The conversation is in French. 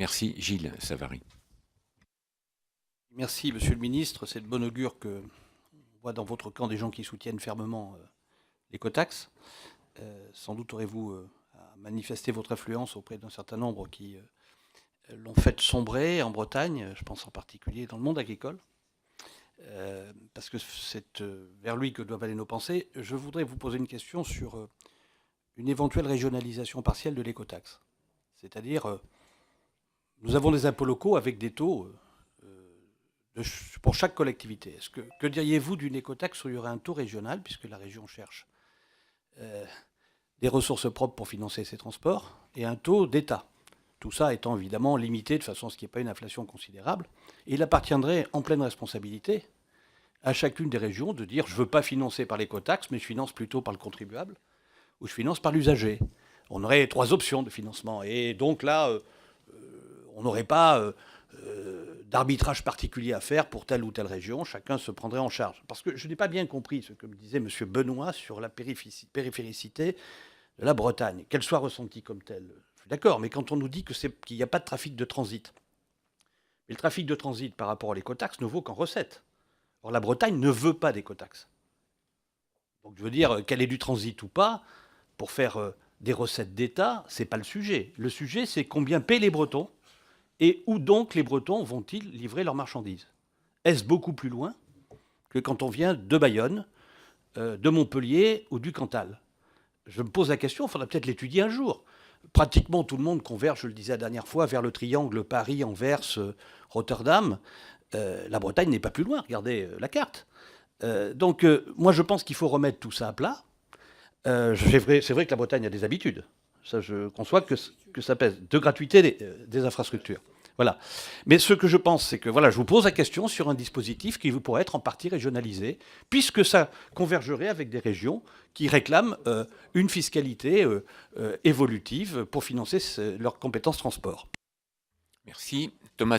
Merci. Gilles Savary. Merci, Monsieur le Ministre. C'est de bon augure qu'on voit dans votre camp des gens qui soutiennent fermement l'écotaxe. Sans doute aurez-vous à manifester votre influence auprès d'un certain nombre qui l'ont fait sombrer en Bretagne, je pense en particulier dans le monde agricole, parce que c'est vers lui que doivent aller nos pensées. Je voudrais vous poser une question sur une éventuelle régionalisation partielle de l'écotaxe. C'est-à-dire, nous avons des impôts locaux avec des taux pour chaque collectivité. Que diriez-vous d'une écotaxe où il y aurait un taux régional, puisque la région cherche des ressources propres pour financer ses transports, et un taux d'État? Tout ça étant évidemment limité de façon à ce qu'il n'y ait pas une inflation considérable. Et il appartiendrait en pleine responsabilité à chacune des régions de dire je ne veux pas financer par l'écotaxe, mais je finance plutôt par le contribuable, ou je finance par l'usager. On aurait 3 options de financement. Et donc là, on n'aurait pas d'arbitrage particulier à faire pour telle ou telle région. Chacun se prendrait en charge. Parce que je n'ai pas bien compris ce que me disait M. Benoît sur la périphéricité de la Bretagne, qu'elle soit ressentie comme telle. Je suis d'accord, mais quand on nous dit qu'il n'y a pas de trafic de transit, mais le trafic de transit par rapport à l'écotaxe ne vaut qu'en recettes. Or, la Bretagne ne veut pas d'écotaxe. Donc, je veux dire, qu'elle ait du transit ou pas, pour faire des recettes d'État, c'est pas le sujet. Le sujet, c'est combien paient les Bretons et où donc les Bretons vont-ils livrer leurs marchandises. Est-ce beaucoup plus loin que quand on vient de Bayonne, de Montpellier ou du Cantal? Je me pose la question, il faudra peut-être l'étudier un jour. Pratiquement tout le monde converge, je le disais la dernière fois, vers le triangle Paris, Anvers, Rotterdam. La Bretagne n'est pas plus loin, regardez la carte. Donc moi je pense qu'il faut remettre tout ça à plat. C'est vrai que la Bretagne a des habitudes. Ça, je conçois que ça pèse. De gratuité des infrastructures. Voilà. Mais ce que je pense, c'est que voilà, je vous pose la question sur un dispositif qui pourrait être en partie régionalisé, puisque ça convergerait avec des régions qui réclament une fiscalité évolutive pour financer leurs compétences transport. Merci. Thomas